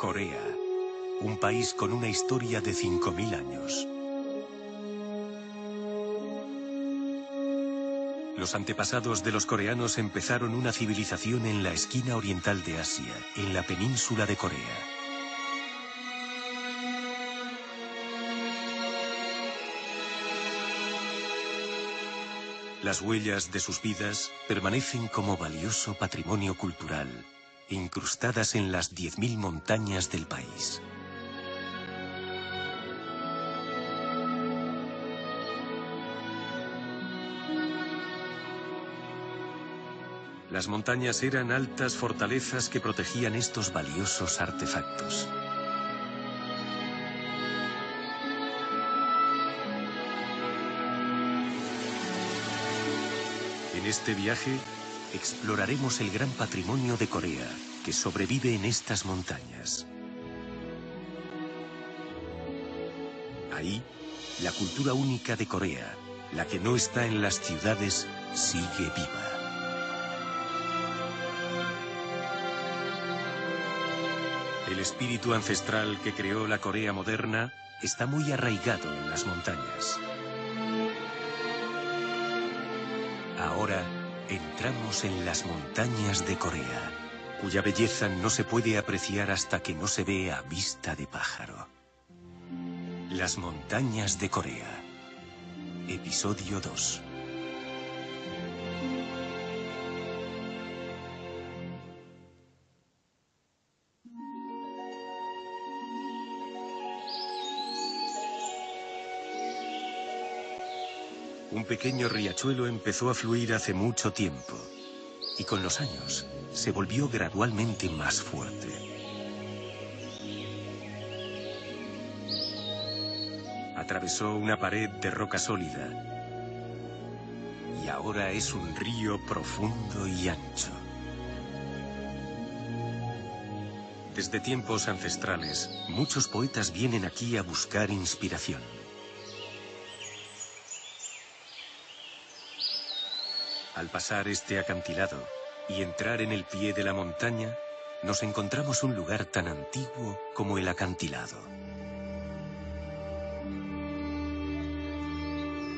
Corea, un país con una historia de 5000 años. Los antepasados de los coreanos empezaron una civilización en la esquina oriental de Asia, en la península de Corea. Las huellas de sus vidas permanecen como valioso patrimonio cultural, incrustadas en las 10.000 montañas del país. Las montañas eran altas fortalezas que protegían estos valiosos artefactos. En este viaje exploraremos el gran patrimonio de Corea que sobrevive en estas montañas. Ahí, la cultura única de Corea, la que no está en las ciudades, sigue viva. El espíritu ancestral que creó la Corea moderna está muy arraigado en las montañas. Ahora entramos en las montañas de Corea, cuya belleza no se puede apreciar hasta que no se ve a vista de pájaro. Las montañas de Corea. Episodio 2. Un pequeño riachuelo empezó a fluir hace mucho tiempo y con los años se volvió gradualmente más fuerte. Atravesó una pared de roca sólida y ahora es un río profundo y ancho. Desde tiempos ancestrales, muchos poetas vienen aquí a buscar inspiración. Al pasar este acantilado y entrar en el pie de la montaña, nos encontramos un lugar tan antiguo como el acantilado.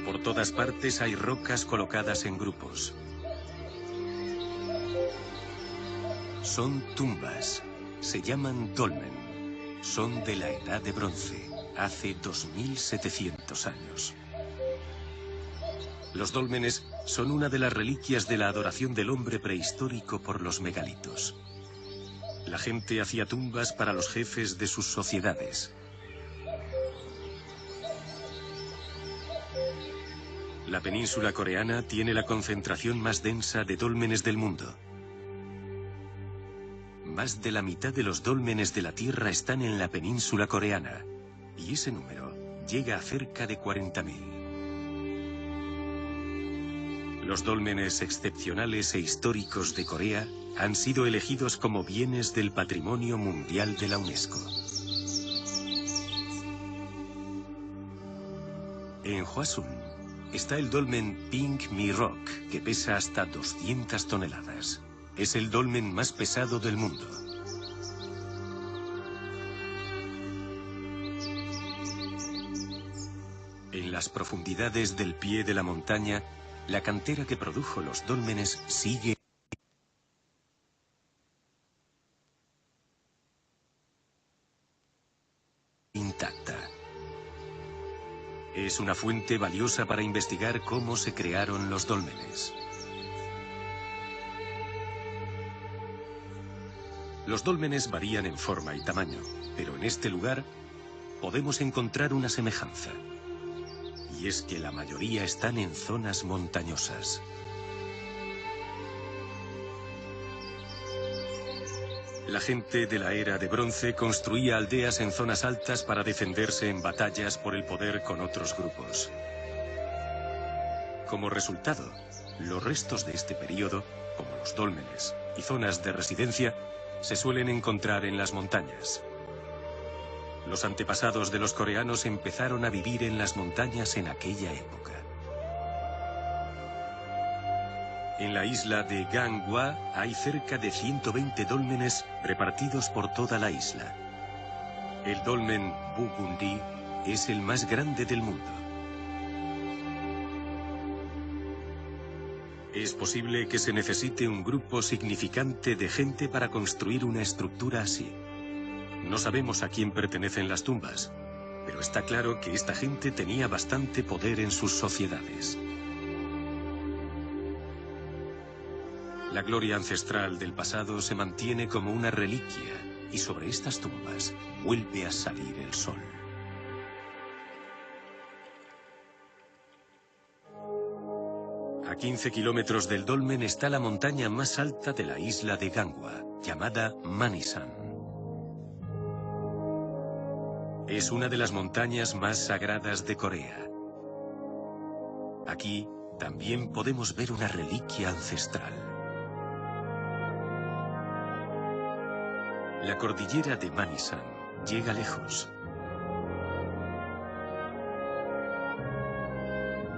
Por todas partes hay rocas colocadas en grupos. Son tumbas, se llaman dolmen. Son de la Edad de Bronce, hace 2700 años. Los dólmenes son una de las reliquias de la adoración del hombre prehistórico por los megalitos. La gente hacía tumbas para los jefes de sus sociedades. La península coreana tiene la concentración más densa de dólmenes del mundo. Más de la mitad de los dólmenes de la Tierra están en la península coreana, y ese número llega a cerca de 40.000. Los dólmenes excepcionales e históricos de Corea han sido elegidos como bienes del patrimonio mundial de la UNESCO. En Hwasun está el dolmen Ping Mi Rock, que pesa hasta 200 toneladas. Es el dolmen más pesado del mundo. En las profundidades del pie de la montaña, la cantera que produjo los dólmenes sigue intacta. Es una fuente valiosa para investigar cómo se crearon los dólmenes. Los dólmenes varían en forma y tamaño, pero en este lugar podemos encontrar una semejanza. Y es que la mayoría están en zonas montañosas. La gente de la era de bronce construía aldeas en zonas altas para defenderse en batallas por el poder con otros grupos. Como resultado, los restos de este periodo, como los dólmenes y zonas de residencia, se suelen encontrar en las montañas. Los antepasados de los coreanos empezaron a vivir en las montañas en aquella época. En la isla de Ganghwa hay cerca de 120 dólmenes repartidos por toda la isla. El dolmen Bugundi es el más grande del mundo. Es posible que se necesite un grupo significante de gente para construir una estructura así. No sabemos a quién pertenecen las tumbas, pero está claro que esta gente tenía bastante poder en sus sociedades. La gloria ancestral del pasado se mantiene como una reliquia y sobre estas tumbas vuelve a salir el sol. A 15 kilómetros del dolmen está la montaña más alta de la isla de Gangwa, llamada Manisan. Es una de las montañas más sagradas de Corea. Aquí también podemos ver una reliquia ancestral. La cordillera de Manisan llega lejos.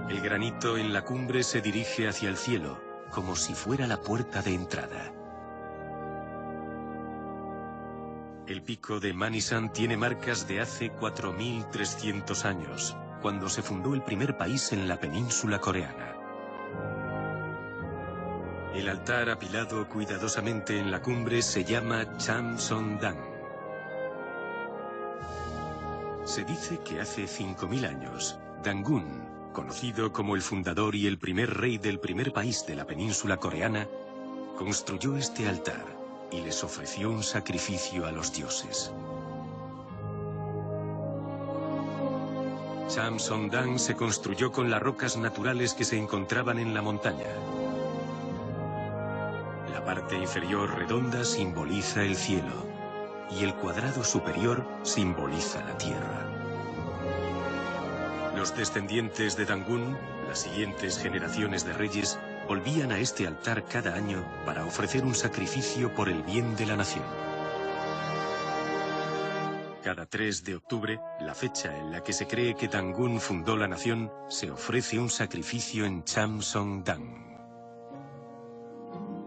El granito en la cumbre se dirige hacia el cielo, como si fuera la puerta de entrada. El pico de Manisan tiene marcas de hace 4.300 años, cuando se fundó el primer país en la península coreana. El altar apilado cuidadosamente en la cumbre se llama Chamsongdang. Se dice que hace 5.000 años, Dangun, conocido como el fundador y el primer rey del primer país de la península coreana, construyó este altar y les ofreció un sacrificio a los dioses. Chamsongdang se construyó con las rocas naturales que se encontraban en la montaña. La parte inferior redonda simboliza el cielo y el cuadrado superior simboliza la tierra. Los descendientes de Dangun, las siguientes generaciones de reyes, volvían a este altar cada año para ofrecer un sacrificio por el bien de la nación. Cada 3 de octubre, la fecha en la que se cree que Dangun fundó la nación, se ofrece un sacrificio en Chamsongdang.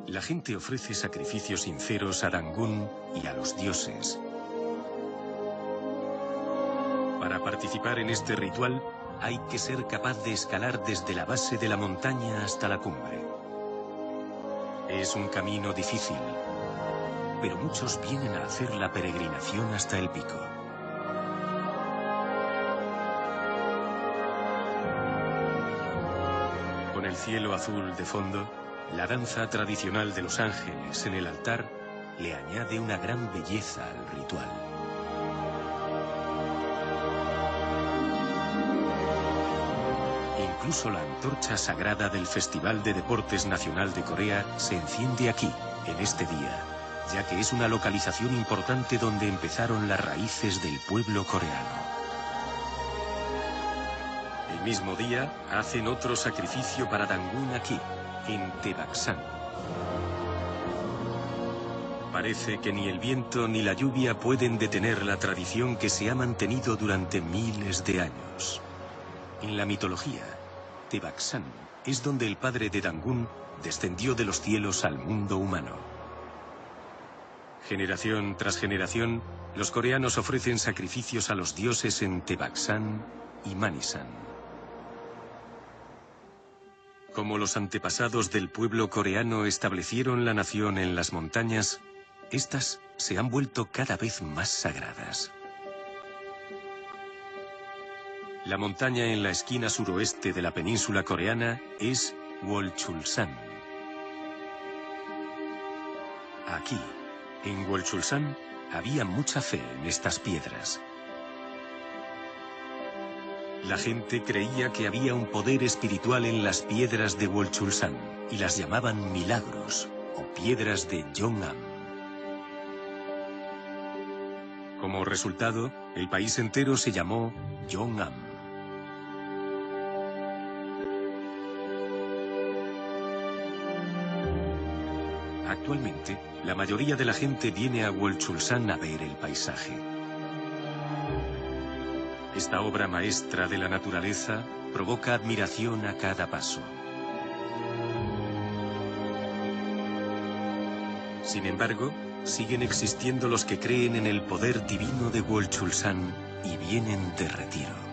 La gente ofrece sacrificios sinceros a Dangun y a los dioses. Para participar en este ritual, hay que ser capaz de escalar desde la base de la montaña hasta la cumbre. Es un camino difícil, pero muchos vienen a hacer la peregrinación hasta el pico. Con el cielo azul de fondo, la danza tradicional de los ángeles en el altar le añade una gran belleza al ritual. Incluso la antorcha sagrada del Festival de Deportes Nacional de Corea se enciende aquí, en este día, ya que es una localización importante donde empezaron las raíces del pueblo coreano. El mismo día hacen otro sacrificio para Dangun aquí, en Taebaksan. Parece que ni el viento ni la lluvia pueden detener la tradición que se ha mantenido durante miles de años. En la mitología, Taebaksan es donde el padre de Dangun descendió de los cielos al mundo humano. Generación tras generación, los coreanos ofrecen sacrificios a los dioses en Taebaksan y Manisan. Como los antepasados del pueblo coreano establecieron la nación en las montañas, estas se han vuelto cada vez más sagradas. La montaña en la esquina suroeste de la península coreana es Wolchulsan. Aquí, en Wolchulsan, había mucha fe en estas piedras. La gente creía que había un poder espiritual en las piedras de Wolchulsan y las llamaban milagros o piedras de Yongam. Como resultado, el país entero se llamó Yongam. Actualmente, la mayoría de la gente viene a Wolchulsan a ver el paisaje. Esta obra maestra de la naturaleza provoca admiración a cada paso. Sin embargo, siguen existiendo los que creen en el poder divino de Wölchulsan y vienen de retiro.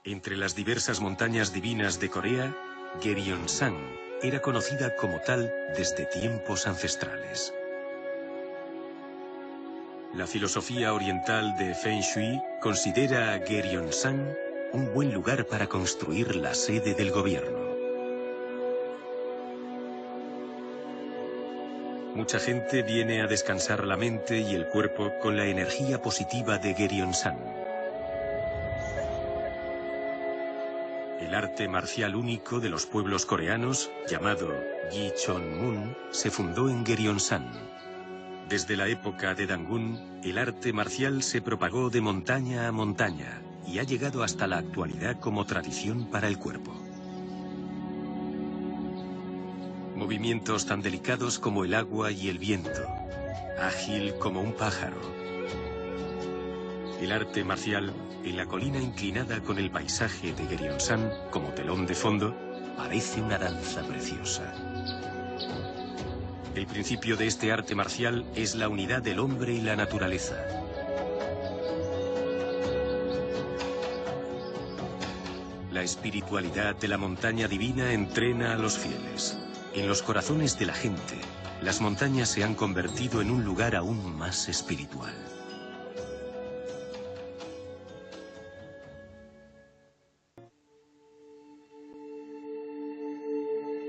Entre las diversas montañas divinas de Corea, Gyeongsan era conocida como tal desde tiempos ancestrales. La filosofía oriental de Feng Shui considera a Gyeongsan un buen lugar para construir la sede del gobierno. Mucha gente viene a descansar la mente y el cuerpo con la energía positiva de Gyeongsan. El arte marcial único de los pueblos coreanos, llamado Gichonmun, se fundó en Gyeongsan. Desde la época de Dangun, el arte marcial se propagó de montaña a montaña y ha llegado hasta la actualidad como tradición para el cuerpo. Movimientos tan delicados como el agua y el viento, ágil como un pájaro. El arte marcial, en la colina inclinada con el paisaje de Gyeongsan como telón de fondo, parece una danza preciosa. El principio de este arte marcial es la unidad del hombre y la naturaleza. La espiritualidad de la montaña divina entrena a los fieles. En los corazones de la gente, las montañas se han convertido en un lugar aún más espiritual.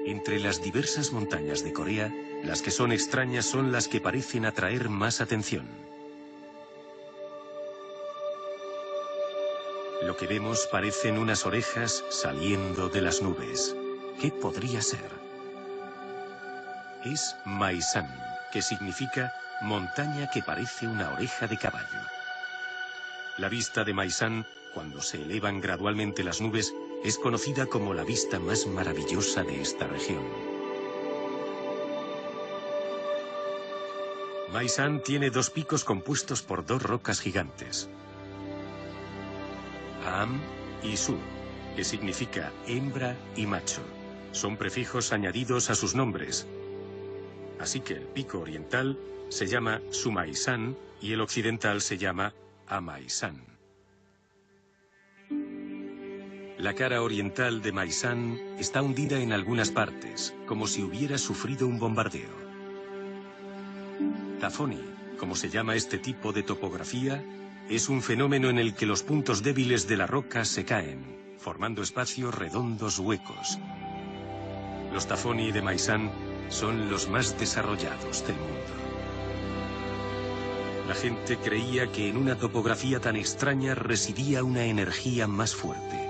Entre las diversas montañas de Corea, las que son extrañas son las que parecen atraer más atención. Lo que vemos parecen unas orejas saliendo de las nubes. ¿Qué podría ser? Es Maesan, que significa montaña que parece una oreja de caballo. La vista de Maesan, cuando se elevan gradualmente las nubes, es conocida como la vista más maravillosa de esta región. Maesan tiene dos picos compuestos por dos rocas gigantes, Am y Su, que significa hembra y macho. Son prefijos añadidos a sus nombres. Así que el pico oriental se llama Sumaesan y el occidental se llama Amaesan. La cara oriental de Maesan está hundida en algunas partes, como si hubiera sufrido un bombardeo. Tafoni, como se llama este tipo de topografía, es un fenómeno en el que los puntos débiles de la roca se caen, formando espacios redondos huecos. Los tafoni de Maesan son los más desarrollados del mundo. La gente creía que en una topografía tan extraña residía una energía más fuerte.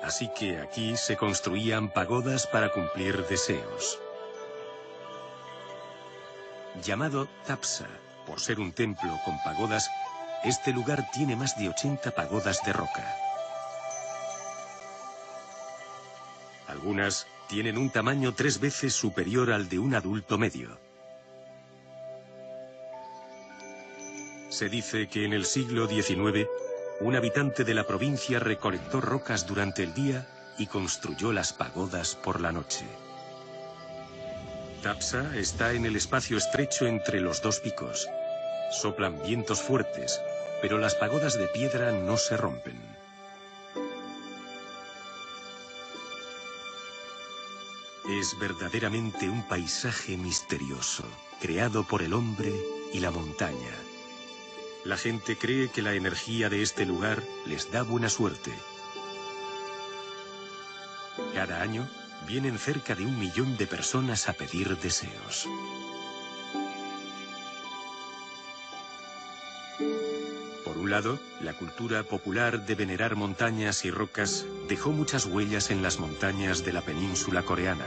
Así que aquí se construían pagodas para cumplir deseos. Llamado Tapsa, por ser un templo con pagodas, este lugar tiene más de 80 pagodas de roca. Algunas tienen un tamaño 3 veces superior al de un adulto medio. Se dice que en el siglo XIX, un habitante de la provincia recolectó rocas durante el día y construyó las pagodas por la noche. Tapsa está en el espacio estrecho entre los dos picos. Soplan vientos fuertes, pero las pagodas de piedra no se rompen. Es verdaderamente un paisaje misterioso, creado por el hombre y la montaña. La gente cree que la energía de este lugar les da buena suerte. Cada año vienen cerca de 1 millón de personas a pedir deseos. Por un lado, la cultura popular de venerar montañas y rocas dejó muchas huellas en las montañas de la península coreana.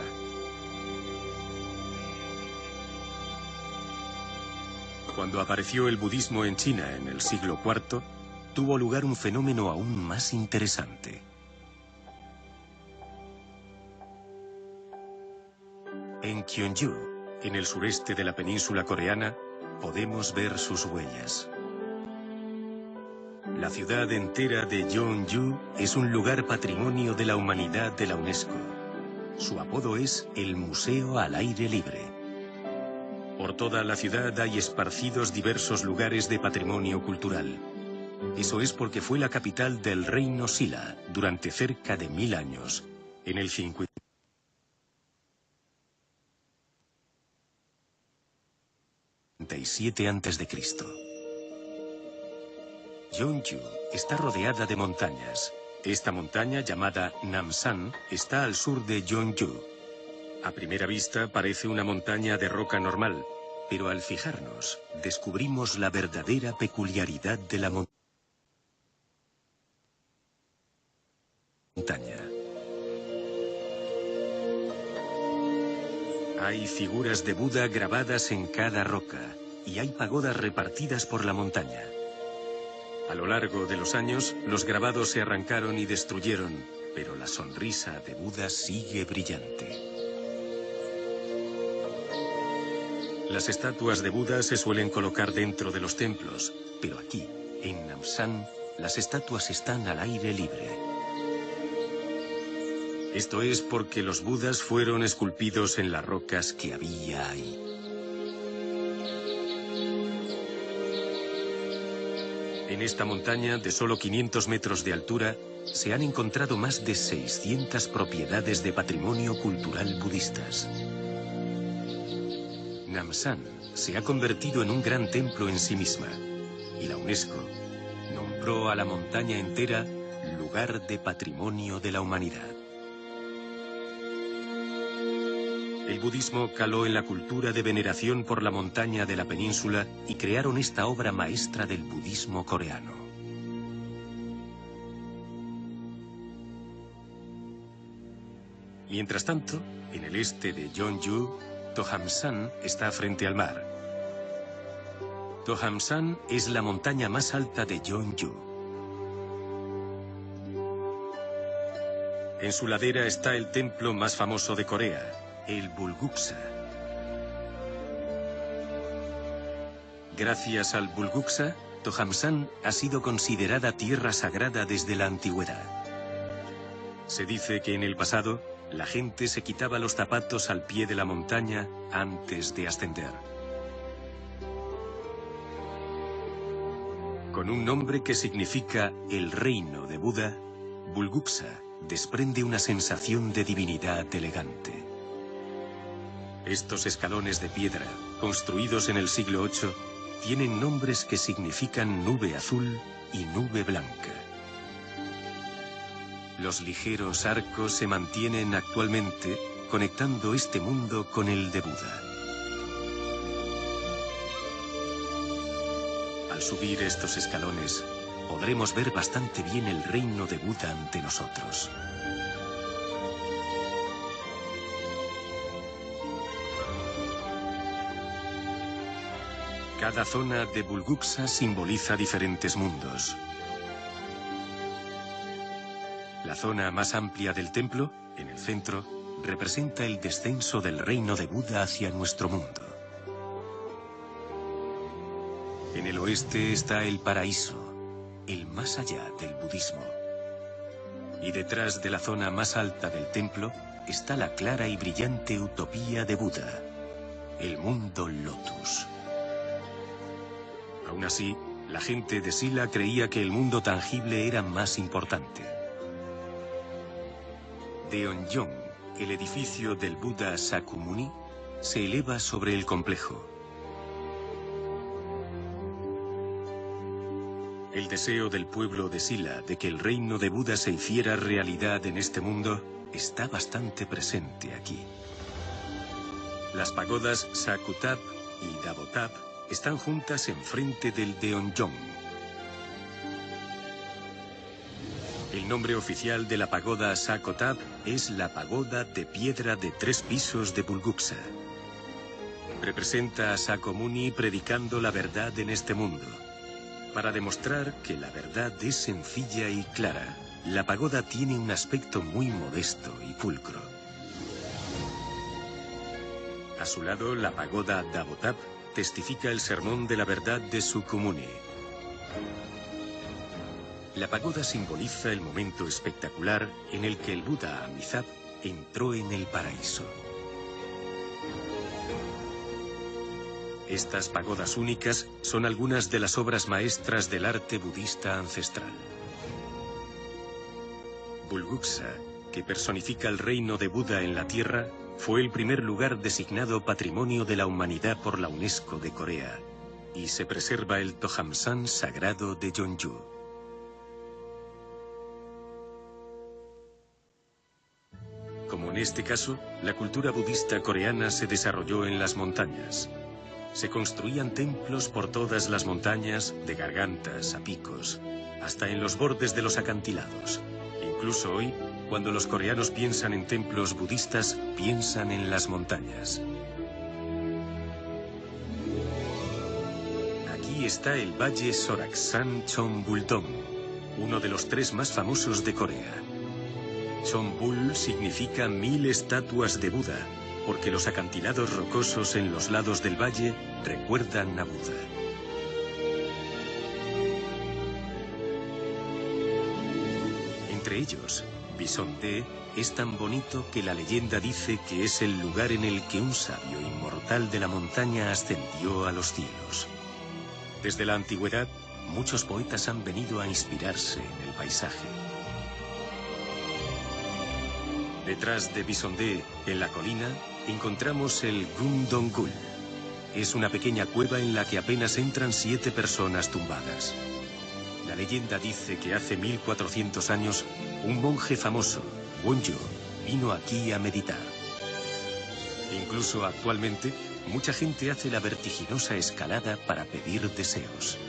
Cuando apareció el budismo en China en el siglo IV, tuvo lugar un fenómeno aún más interesante. En Gyeongju, en el sureste de la península coreana, podemos ver sus huellas. La ciudad entera de Jeonju es un lugar patrimonio de la humanidad de la UNESCO. Su apodo es el Museo al Aire Libre. Por toda la ciudad hay esparcidos diversos lugares de patrimonio cultural. Eso es porque fue la capital del reino Silla durante cerca de 1000 años, en el 57 a.C. Jeonju está rodeada de montañas. Esta montaña, llamada Namsan, está al sur de Jeonju. A primera vista parece una montaña de roca normal, pero al fijarnos, descubrimos la verdadera peculiaridad de la montaña. Hay figuras de Buda grabadas en cada roca, y hay pagodas repartidas por la montaña. A lo largo de los años, los grabados se arrancaron y destruyeron, pero la sonrisa de Buda sigue brillante. Las estatuas de Buda se suelen colocar dentro de los templos, pero aquí, en Namsan, las estatuas están al aire libre. Esto es porque los Budas fueron esculpidos en las rocas que había ahí. En esta montaña, de solo 500 metros de altura, se han encontrado más de 600 propiedades de patrimonio cultural budistas. Namsan se ha convertido en un gran templo en sí misma, y la UNESCO nombró a la montaña entera lugar de patrimonio de la humanidad. El budismo caló en la cultura de veneración por la montaña de la península y crearon esta obra maestra del budismo coreano. Mientras tanto, en el este de Jeonju, Tohamsan está frente al mar. Tohamsan es la montaña más alta de Jeonju. En su ladera está el templo más famoso de Corea, el Bulguksa. Gracias al Bulguksa, Tohamsan ha sido considerada tierra sagrada desde la antigüedad. Se dice que en el pasado, la gente se quitaba los zapatos al pie de la montaña antes de ascender. Con un nombre que significa el reino de Buda, Bulguksa desprende una sensación de divinidad elegante. Estos escalones de piedra, construidos en el siglo VIII, tienen nombres que significan nube azul y nube blanca. Los ligeros arcos se mantienen actualmente conectando este mundo con el de Buda. Al subir estos escalones, podremos ver bastante bien el reino de Buda ante nosotros. Cada zona de Bulguksa simboliza diferentes mundos. La zona más amplia del templo, en el centro, representa el descenso del reino de Buda hacia nuestro mundo. En el oeste está el paraíso, el más allá del budismo. Y detrás de la zona más alta del templo está la clara y brillante utopía de Buda, el mundo Lotus. Aún así, la gente de Silla creía que el mundo tangible era más importante. Deonjong, el edificio del Buda Shakyamuni, se eleva sobre el complejo. El deseo del pueblo de Silla de que el reino de Buda se hiciera realidad en este mundo está bastante presente aquí. Las pagodas Sakutap y Dabotap están juntas enfrente del Deonjong. El nombre oficial de la pagoda Sakotap es la pagoda de piedra de 3 pisos de Bulguksa. Representa a Shakyamuni predicando la verdad en este mundo. Para demostrar que la verdad es sencilla y clara, la pagoda tiene un aspecto muy modesto y pulcro. A su lado, la pagoda Dabotap testifica el sermón de la verdad de Shakyamuni. La pagoda simboliza el momento espectacular en el que el Buda Amitabha entró en el paraíso. Estas pagodas únicas son algunas de las obras maestras del arte budista ancestral. Bulguksa, que personifica el reino de Buda en la tierra, fue el primer lugar designado Patrimonio de la Humanidad por la UNESCO de Corea, y se preserva el Tohamsan sagrado de Jeonju. Como en este caso, la cultura budista coreana se desarrolló en las montañas. Se construían templos por todas las montañas, de gargantas a picos, hasta en los bordes de los acantilados. Incluso hoy, cuando los coreanos piensan en templos budistas, piensan en las montañas. Aquí está el Valle Soraksan Cheonbultong, uno de los 3 más famosos de Corea. Cheonbul significa 1000 estatuas de Buda, porque los acantilados rocosos en los lados del valle recuerdan a Buda. Entre ellos, Bisonte es tan bonito que la leyenda dice que es el lugar en el que un sabio inmortal de la montaña ascendió a los cielos. Desde la antigüedad, muchos poetas han venido a inspirarse en el paisaje. Detrás de Bisonte, en la colina, encontramos el Gumdonggul. Es una pequeña cueva en la que apenas entran 7 personas tumbadas. La leyenda dice que hace 1400 años, un monje famoso, Wonjo, vino aquí a meditar. Incluso actualmente, mucha gente hace la vertiginosa escalada para pedir deseos.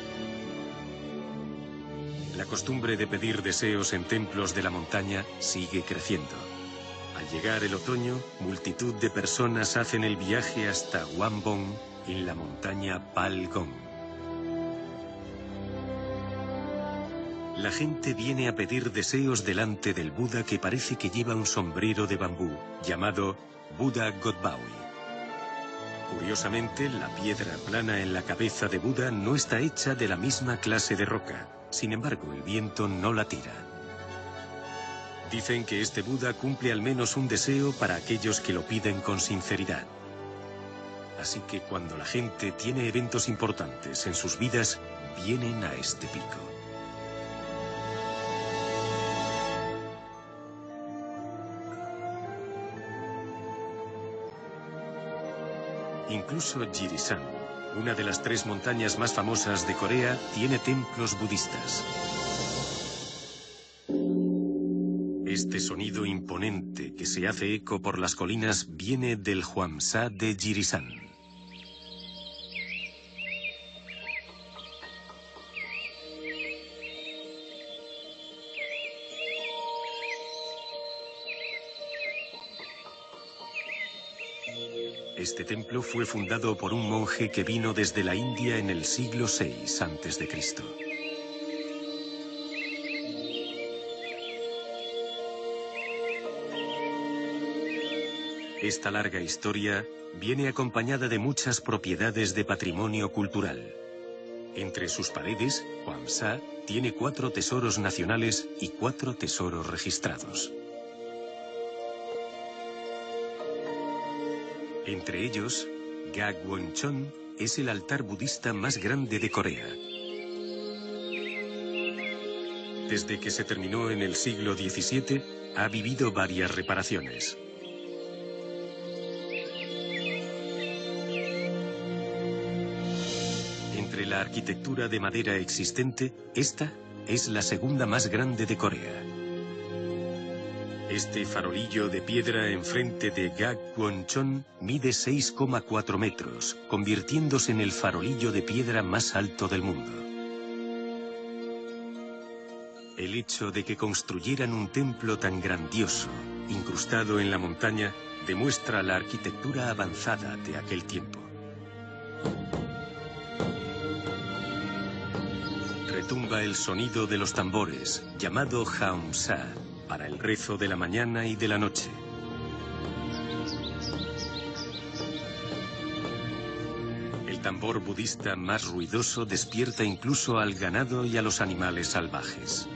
La costumbre de pedir deseos en templos de la montaña sigue creciendo. Al llegar el otoño, multitud de personas hacen el viaje hasta Hwangboong, en la montaña Palgong. La gente viene a pedir deseos delante del Buda, que parece que lleva un sombrero de bambú, llamado Buda Godbawi. Curiosamente, la piedra plana en la cabeza de Buda no está hecha de la misma clase de roca. Sin embargo, el viento no la tira. Dicen que este Buda cumple al menos un deseo para aquellos que lo piden con sinceridad. Así que cuando la gente tiene eventos importantes en sus vidas, vienen a este pico. Incluso Jirisan, una de las 3 montañas más famosas de Corea, tiene templos budistas. Este sonido imponente que se hace eco por las colinas viene del Hwangsa de Jirisan. Este templo fue fundado por un monje que vino desde la India en el siglo VI a.C. Esta larga historia viene acompañada de muchas propiedades de patrimonio cultural. Entre sus paredes, Hwangsa tiene 4 tesoros nacionales y 4 tesoros registrados. Entre ellos, Gagwoncheon es el altar budista más grande de Corea. Desde que se terminó en el siglo XVII, ha vivido varias reparaciones. Entre la arquitectura de madera existente, esta es la segunda más grande de Corea. Este farolillo de piedra enfrente de Gagwoncheon mide 6,4 metros, convirtiéndose en el farolillo de piedra más alto del mundo. El hecho de que construyeran un templo tan grandioso, incrustado en la montaña, demuestra la arquitectura avanzada de aquel tiempo. Retumba el sonido de los tambores, llamado Haumsa, para el rezo de la mañana y de la noche. tambor budista más ruidoso despierta incluso al ganado y a los animales salvajes.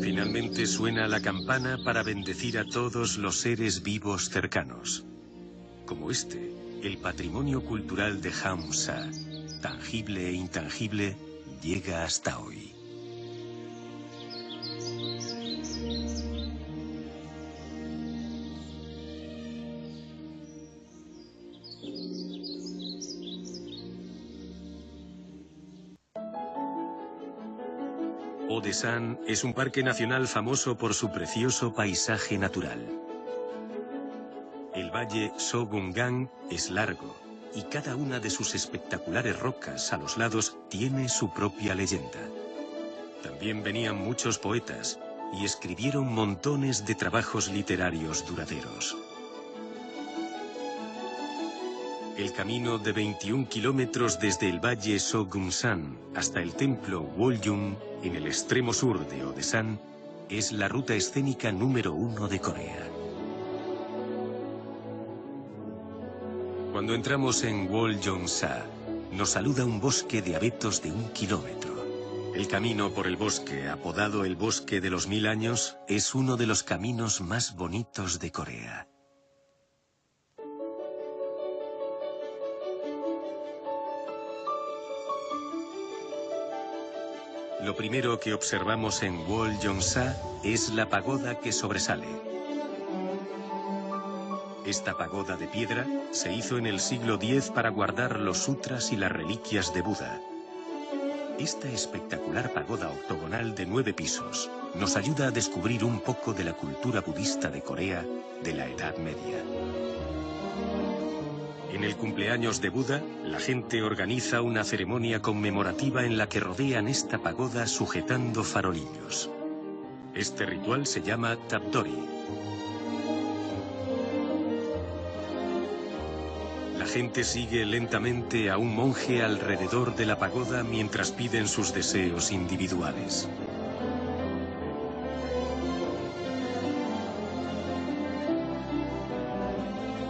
Finalmente suena la campana para bendecir a todos los seres vivos cercanos. Como este, el patrimonio cultural de Hamsa, tangible e intangible, llega hasta hoy. Odesan es un parque nacional famoso por su precioso paisaje natural. El valle Sogungang es largo y cada una de sus espectaculares rocas a los lados tiene su propia leyenda. También venían muchos poetas y escribieron montones de trabajos literarios duraderos. El camino de 21 kilómetros desde el valle Sogumsan hasta el templo Woljung, en el extremo sur de Odesan, es la ruta escénica número 1 de Corea. Cuando entramos en Woljongsa, nos saluda un bosque de abetos de 1 kilómetro. El camino por el bosque, apodado el Bosque de los 1000 años, es uno de los caminos más bonitos de Corea. Lo primero que observamos en Woljongsa es la pagoda que sobresale. Esta pagoda de piedra se hizo en el siglo X para guardar los sutras y las reliquias de Buda. Esta espectacular pagoda octogonal de 9 pisos nos ayuda a descubrir un poco de la cultura budista de Corea de la Edad Media. En el cumpleaños de Buda, la gente organiza una ceremonia conmemorativa en la que rodean esta pagoda sujetando farolillos. Este ritual se llama Tapdori. La gente sigue lentamente a un monje alrededor de la pagoda mientras piden sus deseos individuales.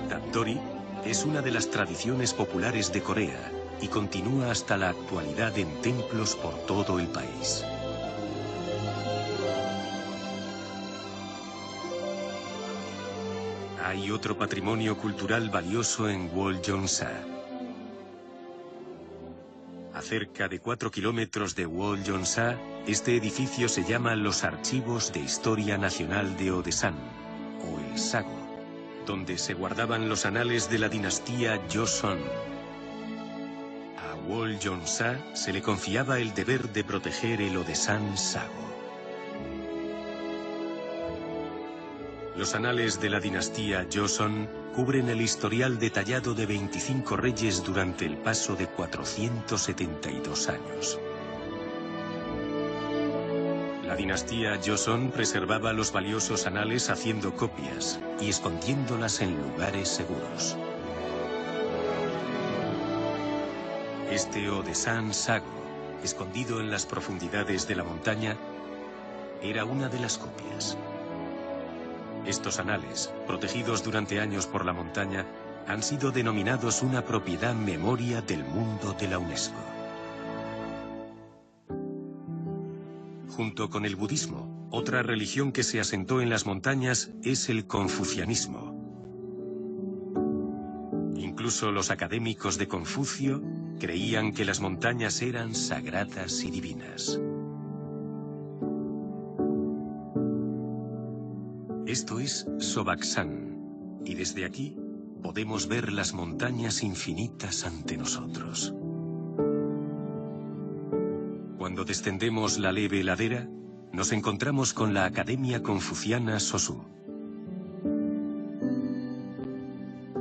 Tapdori es una de las tradiciones populares de Corea y continúa hasta la actualidad en templos por todo el país. Hay otro patrimonio cultural valioso en Woljongsa. A cerca de 4 kilómetros de Woljongsa, este edificio se llama los Archivos de Historia Nacional de Odesan, o el Sago, donde se guardaban los anales de la dinastía Joseon. A Woljongsa se le confiaba el deber de proteger el Odesan Sago. Los anales de la dinastía Joseon cubren el historial detallado de 25 reyes durante el paso de 472 años. La dinastía Joseon preservaba los valiosos anales haciendo copias y escondiéndolas en lugares seguros. Este Odesan Sago, escondido en las profundidades de la montaña, era una de las copias. Estos anales, protegidos durante años por la montaña, han sido denominados una propiedad memoria del mundo de la UNESCO. Junto con el budismo, otra religión que se asentó en las montañas es el confucianismo. Incluso los académicos de Confucio creían que las montañas eran sagradas y divinas. Esto es Sobaksang, y desde aquí podemos ver las montañas infinitas ante nosotros. Cuando descendemos la leve ladera, nos encontramos con la Academia Confuciana Sosu.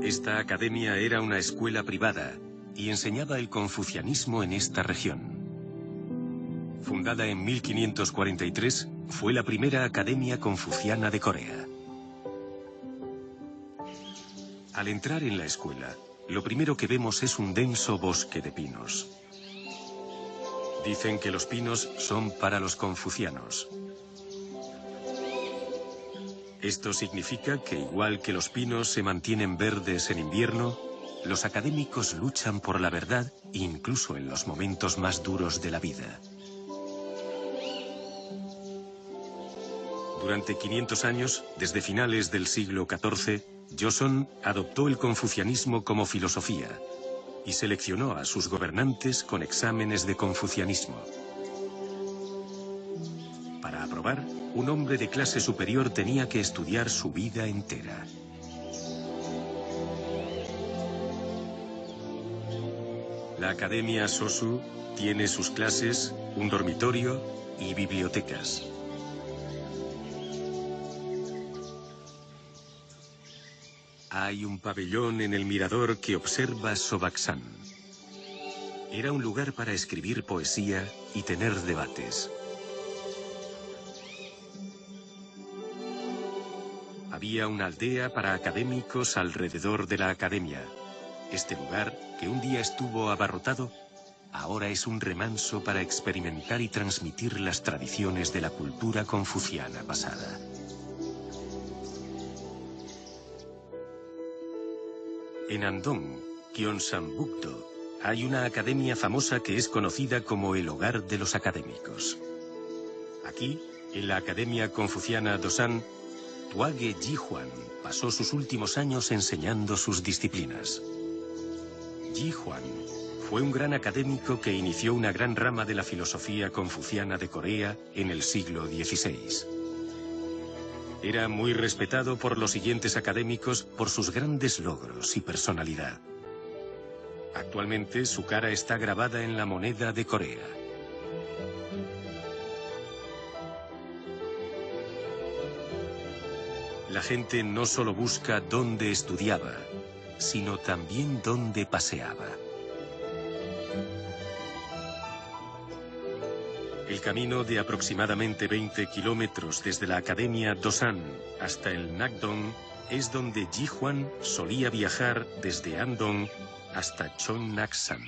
Esta academia era una escuela privada y enseñaba el confucianismo en esta región. Fundada en 1543, fue la primera academia confuciana de Corea. Al entrar en la escuela, lo primero que vemos es un denso bosque de pinos. Dicen que los pinos son para los confucianos. Esto significa que, igual que los pinos se mantienen verdes en invierno, los académicos luchan por la verdad incluso en los momentos más duros de la vida. Durante 500 años, desde finales del siglo XIV, Joseon adoptó el confucianismo como filosofía y seleccionó a sus gobernantes con exámenes de confucianismo. Para aprobar, un hombre de clase superior tenía que estudiar su vida entera. La Academia Sosu tiene sus clases, un dormitorio y bibliotecas. Hay un pabellón en el mirador que observa Sobakshan. Era un lugar para escribir poesía y tener debates. Había una aldea para académicos alrededor de la academia. Este lugar, que un día estuvo abarrotado, ahora es un remanso para experimentar y transmitir las tradiciones de la cultura confuciana pasada. En Andong, Gyeongbuk-do, hay una academia famosa que es conocida como el hogar de los académicos. Aquí, en la Academia Confuciana Dosan, Tuage Ji-hwan pasó sus últimos años enseñando sus disciplinas. Ji-hwan fue un gran académico que inició una gran rama de la filosofía confuciana de Corea en el siglo XVI. Era muy respetado por los siguientes académicos por sus grandes logros y personalidad. Actualmente su cara está grabada en la moneda de Corea. La gente no solo busca dónde estudiaba, sino también dónde paseaba. El camino de aproximadamente 20 kilómetros desde la Academia Dosan hasta el Nakdong es donde Ji-hwan solía viajar desde Andong hasta Cheongnaksan.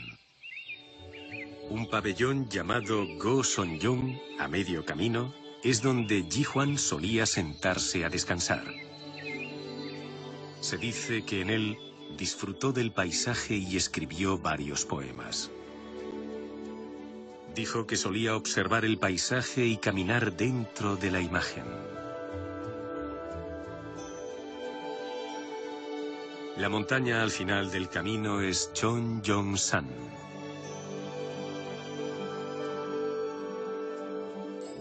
Un pabellón llamado Go-son-yong, a medio camino, es donde Ji-hwan solía sentarse a descansar. Se dice que en él disfrutó del paisaje y escribió varios poemas. Dijo que solía observar el paisaje y caminar dentro de la imagen. La montaña al final del camino es Cheonggyeongsan.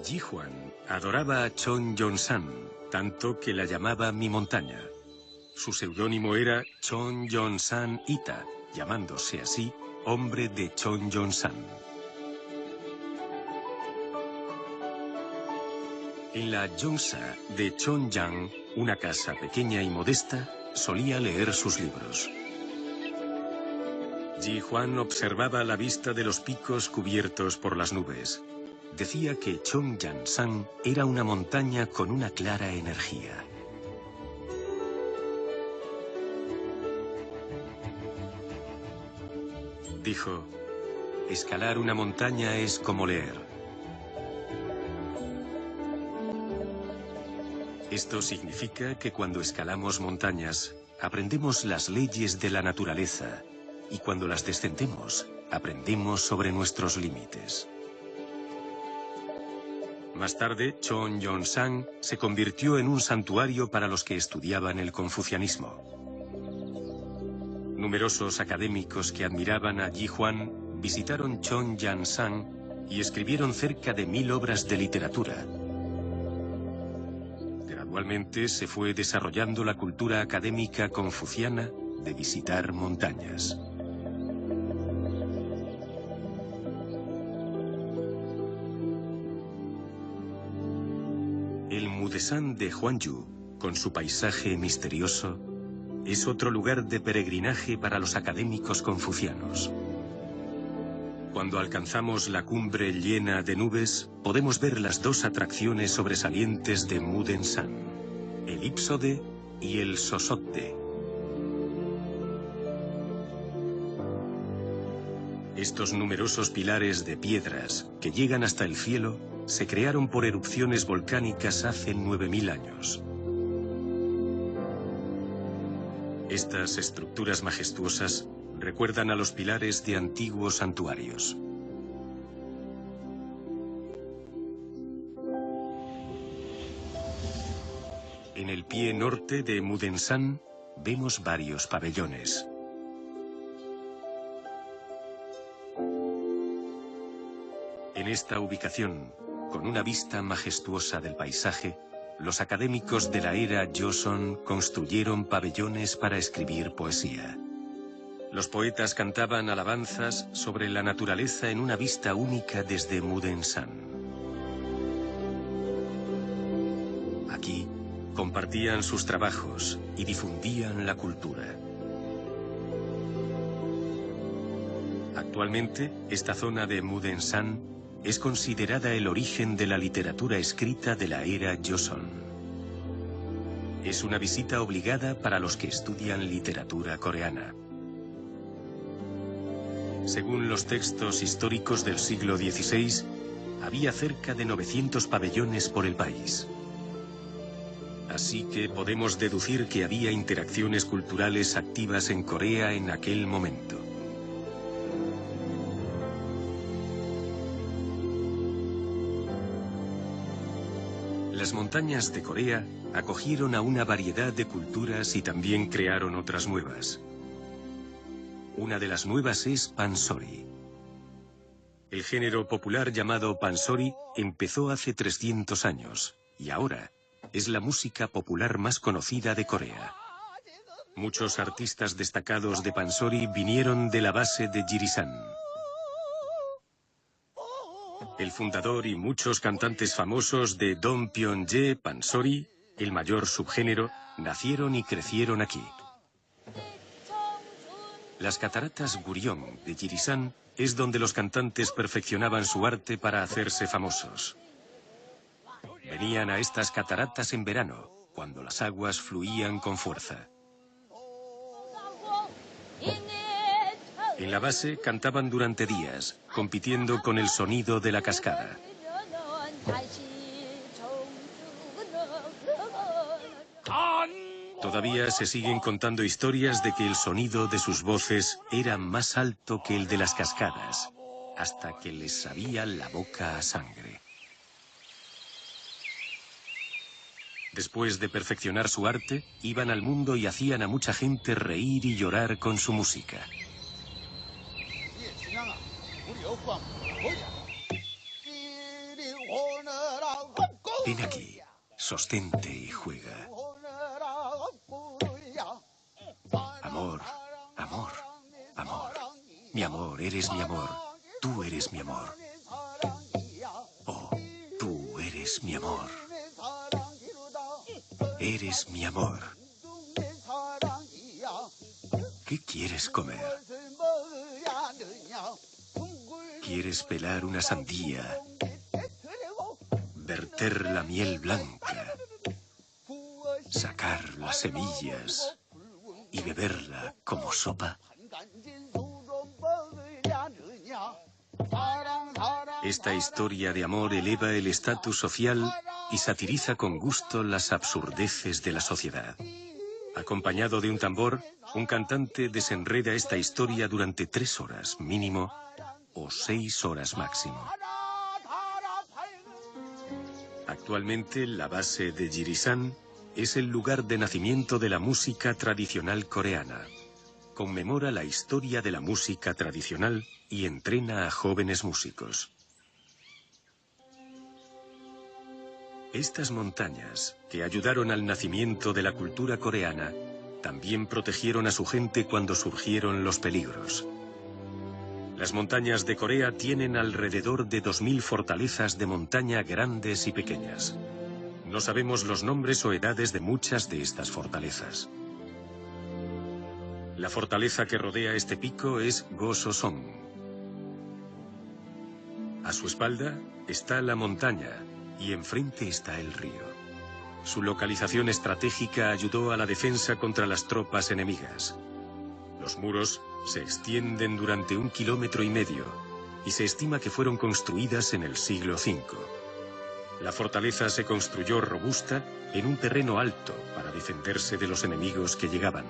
Ji-hwan adoraba a Cheonggyeongsan, tanto que la llamaba mi montaña. Su seudónimo era Cheonggyeongsan Ita, llamándose así hombre de Cheonggyeongsan. En la Gyeongsa de Cheongyang, una casa pequeña y modesta, solía leer sus libros. Ji-hwan observaba la vista de los picos cubiertos por las nubes. Decía que Cheonggyeongsan era una montaña con una clara energía. Dijo, escalar una montaña es como leer. Esto significa que cuando escalamos montañas, aprendemos las leyes de la naturaleza, y cuando las descendemos, aprendemos sobre nuestros límites. Más tarde, Cheonggyeongsan se convirtió en un santuario para los que estudiaban el confucianismo. Numerosos académicos que admiraban a Ji-hwan visitaron Cheonggyeongsan y escribieron cerca de 1000 obras de literatura. Gradualmente se fue desarrollando la cultura académica confuciana de visitar montañas. El Mudesan de Hwangju, con su paisaje misterioso, es otro lugar de peregrinaje para los académicos confucianos. Cuando alcanzamos la cumbre llena de nubes, podemos ver las dos atracciones sobresalientes de Mudesan, el Ipsode y el Sosodde. Estos numerosos pilares de piedras que llegan hasta el cielo se crearon por erupciones volcánicas hace 9000 años. Estas estructuras majestuosas recuerdan a los pilares de antiguos santuarios. En el pie norte de Mudensan vemos varios pabellones. En esta ubicación, con una vista majestuosa del paisaje, los académicos de la era Joseon construyeron pabellones para escribir poesía. Los poetas cantaban alabanzas sobre la naturaleza en una vista única desde Mudensan. Aquí compartían sus trabajos y difundían la cultura. Actualmente, esta zona de Mudensan es considerada el origen de la literatura escrita de la era Joseon. Es una visita obligada para los que estudian literatura coreana. Según los textos históricos del siglo XVI, había cerca de 900 pabellones por el país. Así que podemos deducir que había interacciones culturales activas en Corea en aquel momento. Las montañas de Corea acogieron a una variedad de culturas y también crearon otras nuevas. Una de las nuevas es pansori. El género popular llamado pansori empezó hace 300 años y ahora es la música popular más conocida de Corea. Muchos artistas destacados de pansori vinieron de la base de Jirisan. El fundador y muchos cantantes famosos de Dongpyeonje pansori, el mayor subgénero, nacieron y crecieron aquí. Las cataratas Gurion de Jirisan es donde los cantantes perfeccionaban su arte para hacerse famosos. Venían a estas cataratas en verano, cuando las aguas fluían con fuerza. En la base cantaban durante días, compitiendo con el sonido de la cascada. Todavía se siguen contando historias de que el sonido de sus voces era más alto que el de las cascadas, hasta que les sabía la boca a sangre. Después de perfeccionar su arte, iban al mundo y hacían a mucha gente reír y llorar con su música. Ven aquí, sostente y juega. Amor, amor, amor. Mi amor, eres mi amor. Tú eres mi amor. Oh, tú eres mi amor. Eres mi amor. ¿Qué quieres comer? ¿Quieres pelar una sandía? Verter la miel blanca, sacar las semillas y beberla como sopa. Esta historia de amor eleva el estatus social y satiriza con gusto las absurdeces de la sociedad. Acompañado de un tambor, un cantante desenreda esta historia durante 3 horas mínimo o 6 horas máximo. Actualmente, la base de Jirisan es el lugar de nacimiento de la música tradicional coreana. Conmemora la historia de la música tradicional y entrena a jóvenes músicos. Estas montañas, que ayudaron al nacimiento de la cultura coreana, también protegieron a su gente cuando surgieron los peligros. Las montañas de Corea tienen alrededor de 2000 fortalezas de montaña grandes y pequeñas. No sabemos los nombres o edades de muchas de estas fortalezas. La fortaleza que rodea este pico es Gososon. A su espalda está la montaña y enfrente está el río. Su localización estratégica ayudó a la defensa contra las tropas enemigas. Los muros se extienden durante 1,5 kilómetros y se estima que fueron construidas en el siglo V. La fortaleza se construyó robusta en un terreno alto para defenderse de los enemigos que llegaban.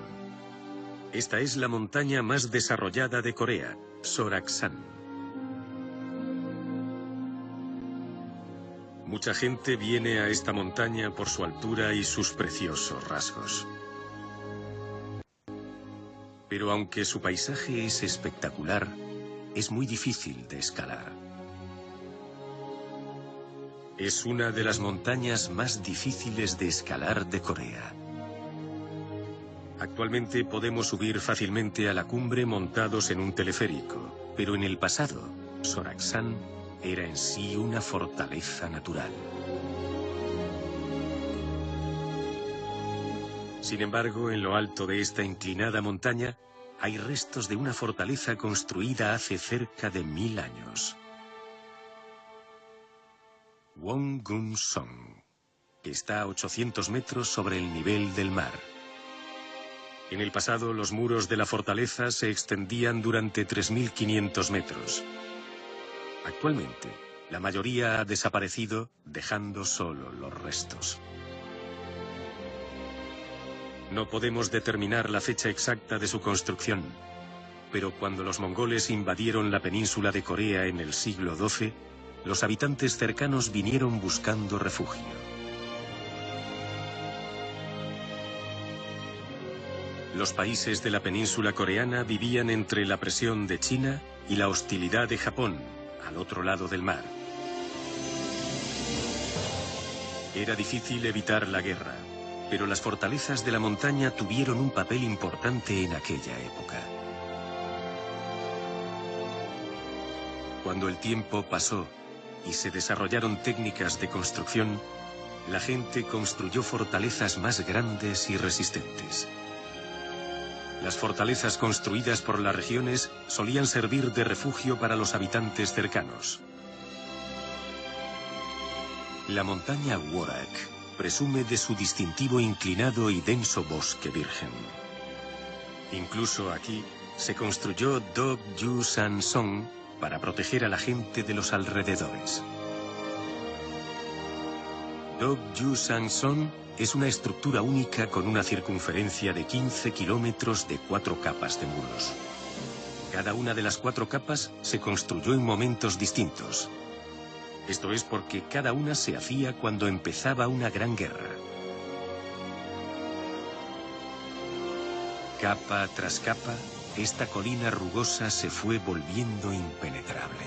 Esta es la montaña más desarrollada de Corea, Soraksan. Mucha gente viene a esta montaña por su altura y sus preciosos rasgos. Pero aunque su paisaje es espectacular, es muy difícil de escalar. Es una de las montañas más difíciles de escalar de Corea. Actualmente podemos subir fácilmente a la cumbre montados en un teleférico, pero en el pasado, Soraksan era en sí una fortaleza natural. Sin embargo, en lo alto de esta inclinada montaña, hay restos de una fortaleza construida hace cerca de 1000 años. Wongun-song, que está a 800 metros sobre el nivel del mar. En el pasado, los muros de la fortaleza se extendían durante 3500 metros. Actualmente, la mayoría ha desaparecido, dejando solo los restos. No podemos determinar la fecha exacta de su construcción, pero cuando los mongoles invadieron la península de Corea en el siglo XII, los habitantes cercanos vinieron buscando refugio. Los países de la península coreana vivían entre la presión de China y la hostilidad de Japón, al otro lado del mar. Era difícil evitar la guerra, pero las fortalezas de la montaña tuvieron un papel importante en aquella época. Cuando el tiempo pasó y se desarrollaron técnicas de construcción, la gente construyó fortalezas más grandes y resistentes. Las fortalezas construidas por las regiones solían servir de refugio para los habitantes cercanos. La montaña Worak presume de su distintivo inclinado y denso bosque virgen. Incluso aquí se construyó Dokju-san-song para proteger a la gente de los alrededores. Dokju-san-song es una estructura única con una circunferencia de 15 kilómetros de 4 capas de muros. Cada una de las 4 capas se construyó en momentos distintos. Esto es porque cada una se hacía cuando empezaba una gran guerra. Capa tras capa, esta colina rugosa se fue volviendo impenetrable.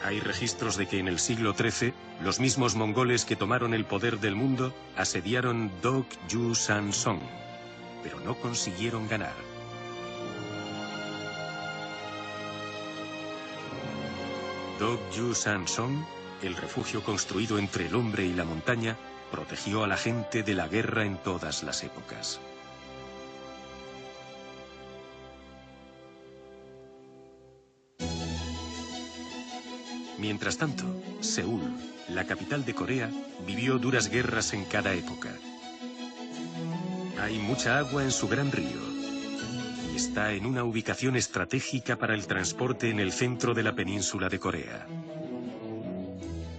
Hay registros de que en el siglo XIII, los mismos mongoles que tomaron el poder del mundo asediaron Dokju-san-song, pero no consiguieron ganar. Dokju-san-song, el refugio construido entre el hombre y la montaña, protegió a la gente de la guerra en todas las épocas. Mientras tanto, Seúl, la capital de Corea, vivió duras guerras en cada época. Hay mucha agua en su gran río y está en una ubicación estratégica para el transporte en el centro de la península de Corea.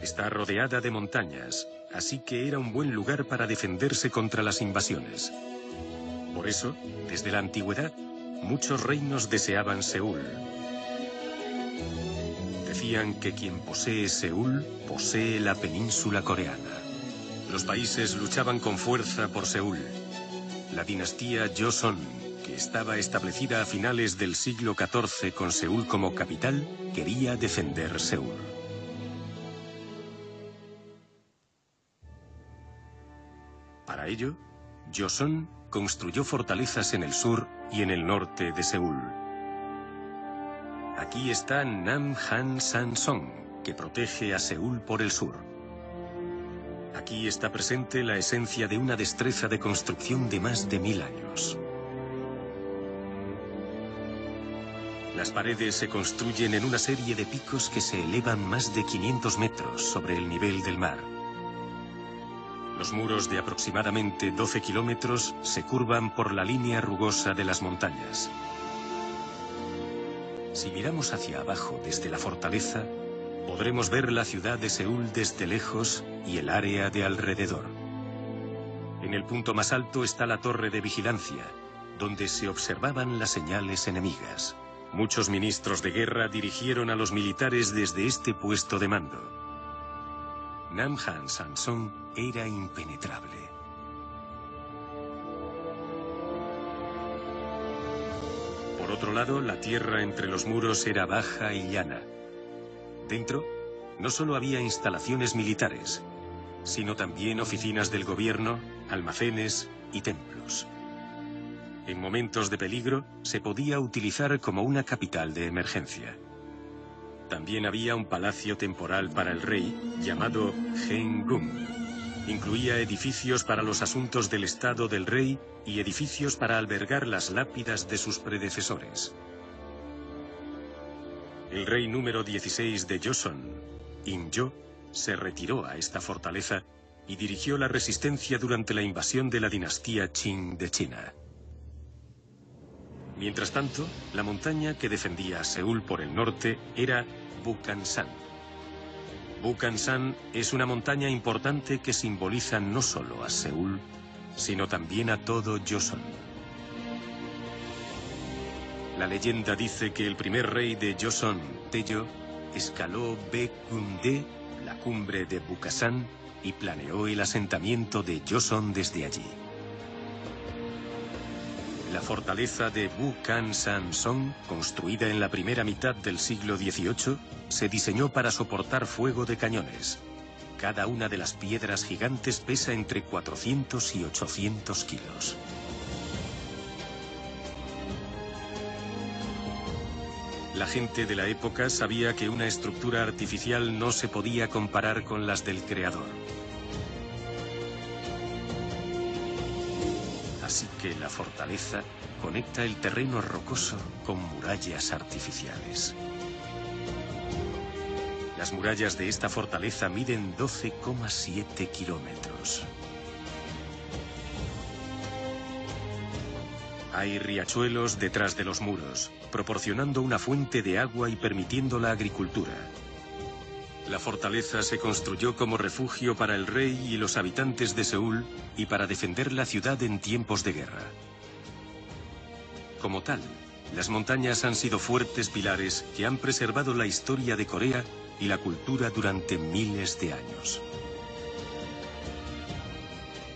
Está rodeada de montañas, así que era un buen lugar para defenderse contra las invasiones. Por eso, desde la antigüedad, muchos reinos deseaban Seúl. Decían que quien posee Seúl, posee la península coreana. Los países luchaban con fuerza por Seúl. La dinastía Joseon, que estaba establecida a finales del siglo XIV con Seúl como capital, quería defender Seúl. Para ello, Joseon construyó fortalezas en el sur y en el norte de Seúl. Aquí está Namhan-san-song, que protege a Seúl por el sur. Aquí está presente la esencia de una destreza de construcción de más de 1000 años. Las paredes se construyen en una serie de picos que se elevan más de 500 metros sobre el nivel del mar. Los muros de aproximadamente 12 kilómetros se curvan por la línea rugosa de las montañas. Si miramos hacia abajo desde la fortaleza, podremos ver la ciudad de Seúl desde lejos y el área de alrededor. En En el punto más alto está la torre de vigilancia, donde se observaban las señales enemigas. Muchos ministros de guerra dirigieron a los militares desde este puesto de mando. Namhan Samson era impenetrable. Por otro lado, la tierra entre los muros era baja y llana. Dentro, no solo había instalaciones militares, sino también oficinas del gobierno, almacenes y templos. En momentos de peligro, se podía utilizar como una capital de emergencia. También había un palacio temporal para el rey, llamado Gen-gung. Incluía edificios para los asuntos del estado del rey y edificios para albergar las lápidas de sus predecesores. El rey número 16 de Joseon, Im-yo, se retiró a esta fortaleza y dirigió la resistencia durante la invasión de la dinastía Qing de China. Mientras tanto, la montaña que defendía a Seúl por el norte era Bukhansan. Bukhansan es una montaña importante que simboliza no solo a Seúl, sino también a todo Joseon. La leyenda dice que el primer rey de Joseon, Taejo, escaló Baekgunda, la cumbre de Bukhansan, y planeó el asentamiento de Joseon desde allí. La fortaleza de Bukhansan-song, construida en la primera mitad del siglo XVIII, se diseñó para soportar fuego de cañones. Cada una de las piedras gigantes pesa entre 400 y 800 kilos. La gente de la época sabía que una estructura artificial no se podía comparar con las del creador. Así que la fortaleza conecta el terreno rocoso con murallas artificiales. Las murallas de esta fortaleza miden 12,7 kilómetros. Hay riachuelos detrás de los muros, proporcionando una fuente de agua y permitiendo la agricultura. La fortaleza se construyó como refugio para el rey y los habitantes de Seúl y para defender la ciudad en tiempos de guerra. Como tal, las montañas han sido fuertes pilares que han preservado la historia de Corea y la cultura durante miles de años.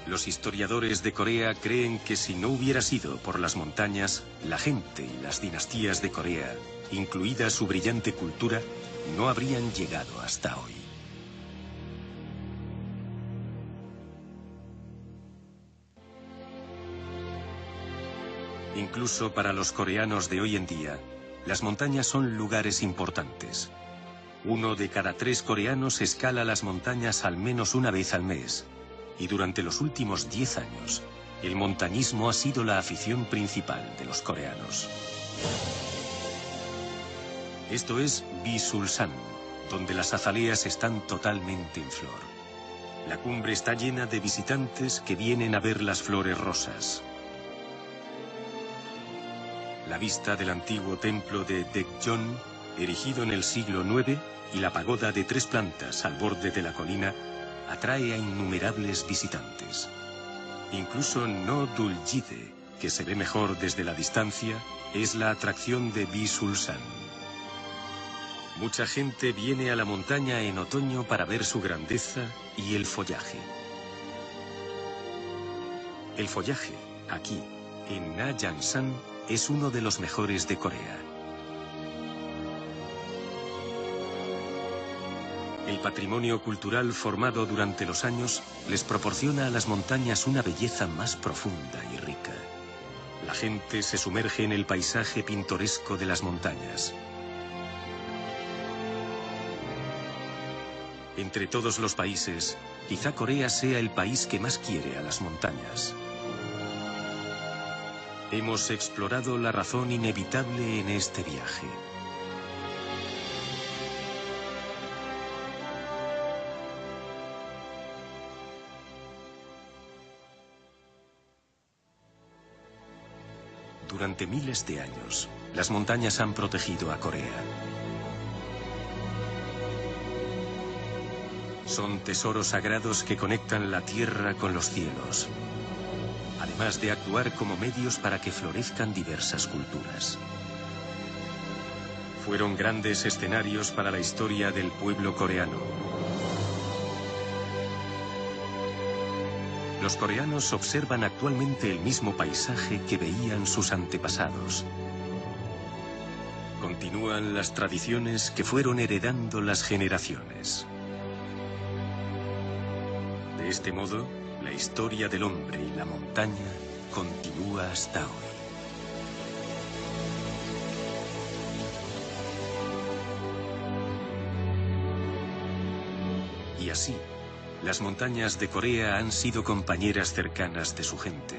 Los historiadores de Corea creen que si no hubiera sido por las montañas, la gente y las dinastías de Corea, incluida su brillante cultura, no habrían llegado hasta hoy. Incluso para los coreanos de hoy en día, las montañas son lugares importantes. 1 de cada 3 coreanos escala las montañas al menos una vez al mes, y durante los últimos 10 años, el montañismo ha sido la afición principal de los coreanos. Esto es Bisulsan, donde las azaleas están totalmente en flor. La cumbre está llena de visitantes que vienen a ver las flores rosas. La vista del antiguo templo de Daejeon, erigido en el siglo IX, y la pagoda de 3 plantas al borde de la colina, atrae a innumerables visitantes. Incluso No Duljide, que se ve mejor desde la distancia, es la atracción de Bisulsan. Mucha gente viene a la montaña en otoño para ver su grandeza y el follaje. El follaje, aquí, en Najansan, es uno de los mejores de Corea. El patrimonio cultural formado durante los años les proporciona a las montañas una belleza más profunda y rica. La gente se sumerge en el paisaje pintoresco de las montañas. Entre todos los países, quizá Corea sea el país que más quiere a las montañas. Hemos explorado la razón inevitable en este viaje. Durante miles de años, las montañas han protegido a Corea. Son tesoros sagrados que conectan la tierra con los cielos, además de actuar como medios para que florezcan diversas culturas. Fueron grandes escenarios para la historia del pueblo coreano. Los coreanos observan actualmente el mismo paisaje que veían sus antepasados. Continúan las tradiciones que fueron heredando las generaciones. De este modo, la historia del hombre y la montaña continúa hasta hoy. Y así, las montañas de Corea han sido compañeras cercanas de su gente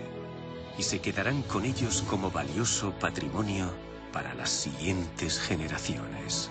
y se quedarán con ellos como valioso patrimonio para las siguientes generaciones.